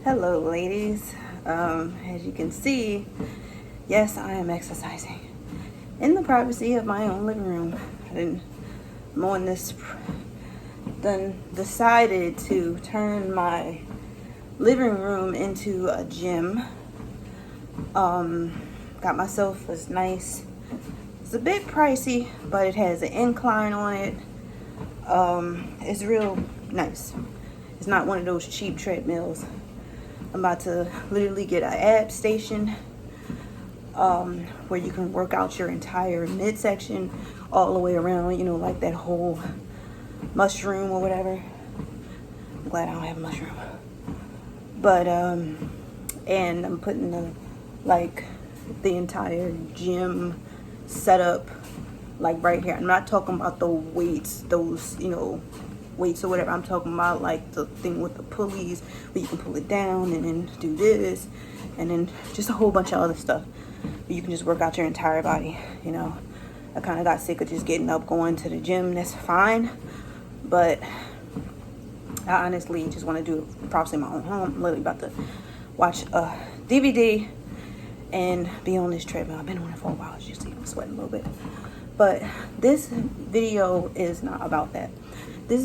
Hello, ladies. As you can see, yes, I am exercising in the privacy of my own living room. I'm on this, then decided to turn my living room into a gym. Got myself a nice, it's a bit pricey, but it has an incline on it. It's real nice. It's not one of those cheap treadmills. I'm about to literally get an ab station where you can work out your entire midsection all the way around, like that whole mushroom or whatever. I'm glad I don't have a mushroom. But, and I'm putting the entire gym setup right here. I'm not talking about the weights, those, weights or whatever. I'm talking about the thing with the pulleys where you can pull it down and then do this and then just a whole bunch of other stuff where you can just work out your entire body. I kind of got sick of just getting up, going to the gym. That's fine, but I honestly just want to do it probably in my own home. I'm literally about to watch a DVD and be on this treadmill. I've been on it for a while, as you see. I'm sweating a little bit, but this video is not about that. This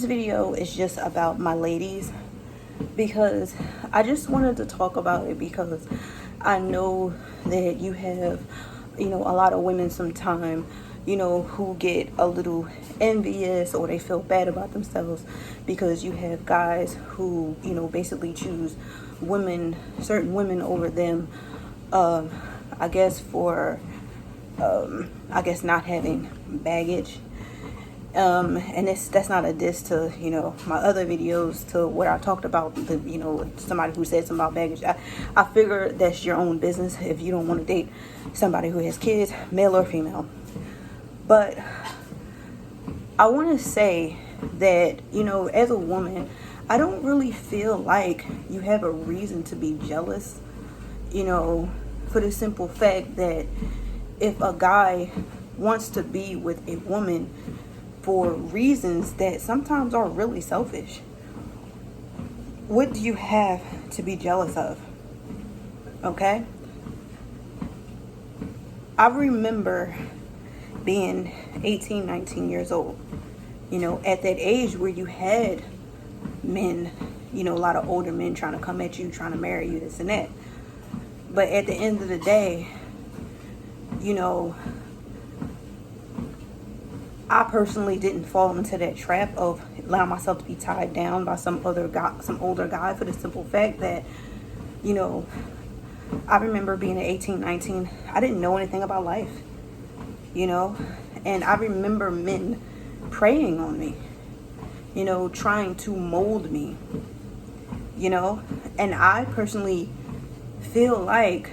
video is just about my ladies, because I just wanted to talk about it because I know that you have, a lot of women sometime, who get a little envious or they feel bad about themselves because you have guys who, basically choose certain women over them, I guess for, not having baggage. And that's not a diss to, my other videos, to what I talked about, somebody who said something about baggage. I figure that's your own business if you don't want to date somebody who has kids, male or female. But I want to say that, as a woman, I don't really feel like you have a reason to be jealous, for the simple fact that if a guy wants to be with a woman for reasons that sometimes are really selfish, what do you have to be jealous of? Okay? I remember being 18, 19 years old, at that age where you had men, a lot of older men trying to come at you, trying to marry you, this and that. But at the end of the day, I personally didn't fall into that trap of allowing myself to be tied down by some older guy, for the simple fact that, I remember being at 18, 19, I didn't know anything about life, and I remember men preying on me, trying to mold me, and I personally feel like,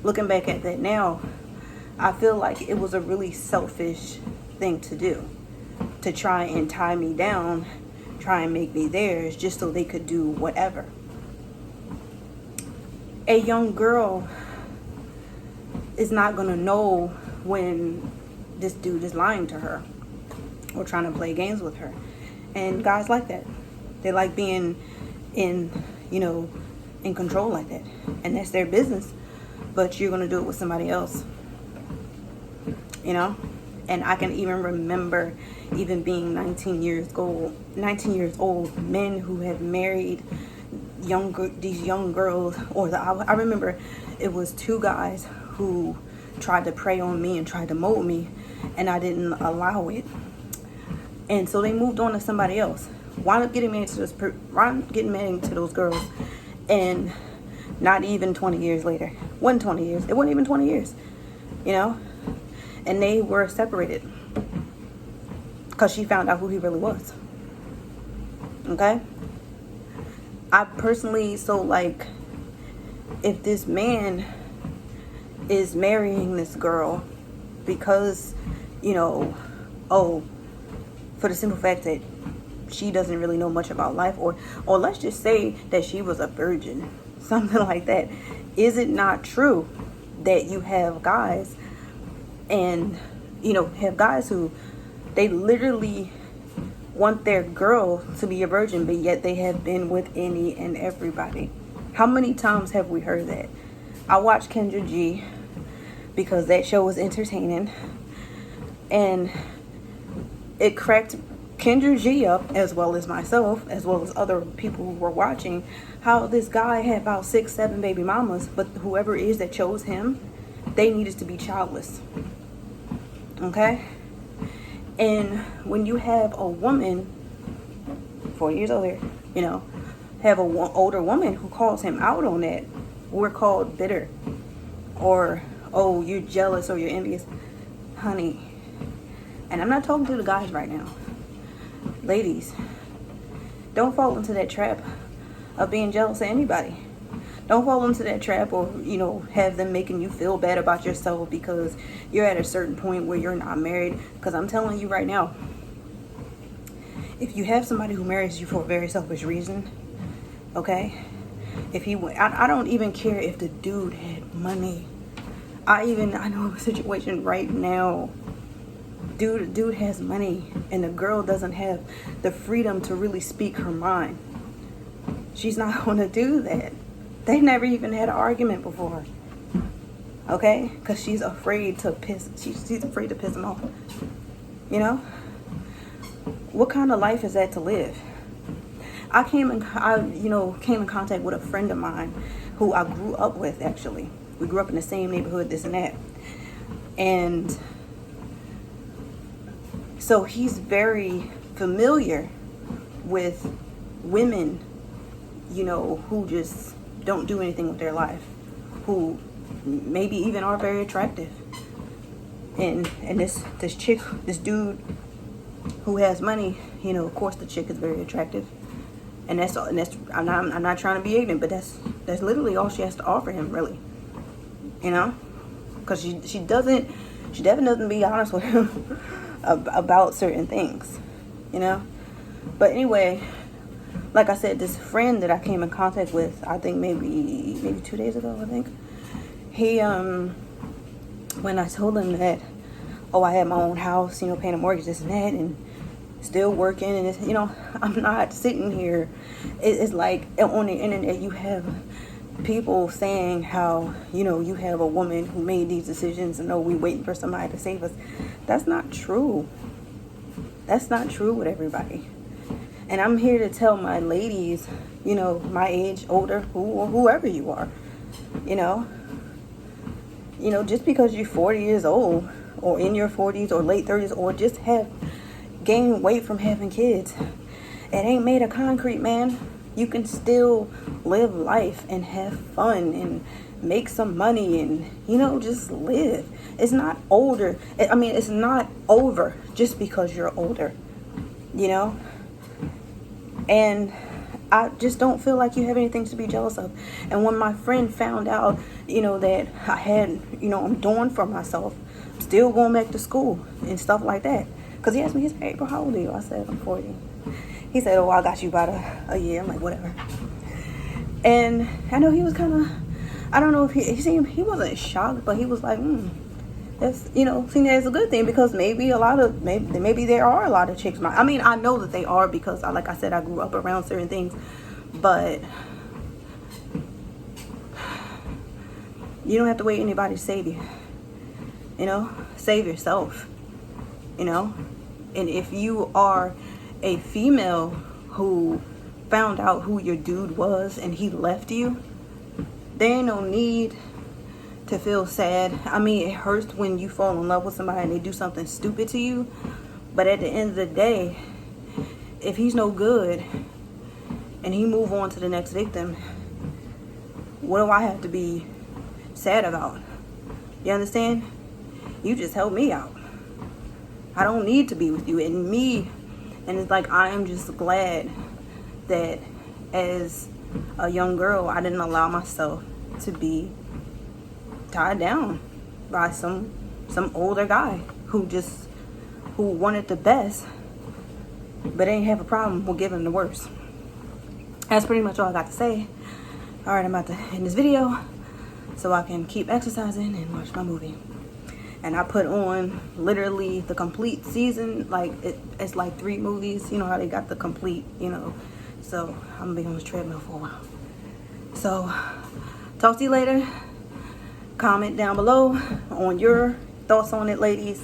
looking back at that now, I feel like it was a really selfish thing to do, to try and tie me down, try and make me theirs just so they could do whatever. A young girl is not going to know when this dude is lying to her or trying to play games with her. And guys like that. They like being in control like that. And that's their business. But you're going to do it with somebody else. And I can even remember even being 19 years old, men who have married these young girls, I remember it was two guys who tried to prey on me and tried to mold me, and I didn't allow it. And so they moved on to somebody else. Wound up getting married to those girls, and not even 20 years later. It wasn't 20 years. It wasn't even 20 years, And they were separated because she found out who he really was. Okay? I personally, if this man is marrying this girl because, for the simple fact that she doesn't really know much about life, or let's just say that she was a virgin, something like that. Is it not true that you have guys have guys who they literally want their girl to be a virgin, but yet they have been with any and everybody. How many times have we heard that? I watched Kendra G because that show was entertaining, and it cracked Kendra G up, as well as myself, as well as other people who were watching, how this guy had about 6-7 baby mamas, but whoever it is that chose him, they needed to be childless. Okay? And when you have a woman, 40 years old here, you know, have an older woman who calls him out on that, we're called bitter. Or, oh, you're jealous or you're envious. Honey, and I'm not talking to the guys right now. Ladies, don't fall into that trap of being jealous of anybody. Don't fall into that trap, or, you know, have them making you feel bad about yourself because you're at a certain point where you're not married. Because I'm telling you right now, if you have somebody who marries you for a very selfish reason, okay, if he went, I don't even care if the dude had money. I know a situation right now. Dude has money, and the girl doesn't have the freedom to really speak her mind. She's not going to do that. They never even had an argument before. Okay? Because she's afraid to piss. She's afraid to piss him off. You know? What kind of life is that to live? I came in contact with a friend of mine who I grew up with, actually. We grew up in the same neighborhood, this and that. And so he's very familiar with women, you know, who just don't do anything with their life, who maybe even are very attractive. And this dude who has money, you know, of course the chick is very attractive. And that's I'm not trying to be ignorant, but that's literally all she has to offer him, really. You know? Because she definitely doesn't be honest with him about certain things, you know. But anyway, like I said, this friend that I came in contact with, I think maybe 2 days ago, I think, he when I told him that, oh, I had my own house, you know, paying a mortgage, this and that, and still working, and it's, you know, I'm not sitting here. It's like on the internet you have people saying how, you know, you have a woman who made these decisions and, oh, we waiting for somebody to save us. That's not true. That's not true with everybody. And I'm here to tell my ladies, you know, my age, older, whoever you are, you know, just because you're 40 years old or in your 40s or late 30s or just have gained weight from having kids, it ain't made of concrete, man. You can still live life and have fun and make some money and, you know, just live. It's not older. I mean, it's not over just because you're older, you know? And I just don't feel like you have anything to be jealous of. And when my friend found out, you know, that I had, you know, I'm doing for myself, still going back to school and stuff like that. Because he asked me, he said, April, how old are you? I said, I'm 40. He said, oh, I got you about a year. I'm like, whatever. And I know he was kind of, I don't know if he wasn't shocked, but he was like, that's, you know, seeing that as a good thing, because maybe there are a lot of chicks. I mean, I know that they are, because like I said, I grew up around certain things, but you don't have to wait anybody to save you. You know, save yourself, you know. And if you are a female who found out who your dude was and he left you, there ain't no need to feel sad. I mean, it hurts when you fall in love with somebody and they do something stupid to you, but at the end of the day, if he's no good and he move on to the next victim, what do I have to be sad about? You understand? You just helped me out. I don't need to be with you. And it's like, I am just glad that as a young girl, I didn't allow myself to be tied down by some older guy who wanted the best, but ain't have a problem with giving the worst. That's pretty much all I got to say. Alright, I'm about to end this video so I can keep exercising and watch my movie. and I put on literally the complete season. Like it's like 3 movies. You know how they got the complete, you know. So I'm gonna be on this treadmill for a while. So talk to you later. Comment down below on your thoughts on it, ladies.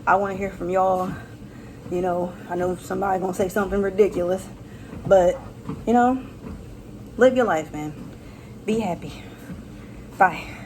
I want to hear from y'all. You know, I know somebody gonna say something ridiculous, but you know, live your life, man. Be happy. Bye.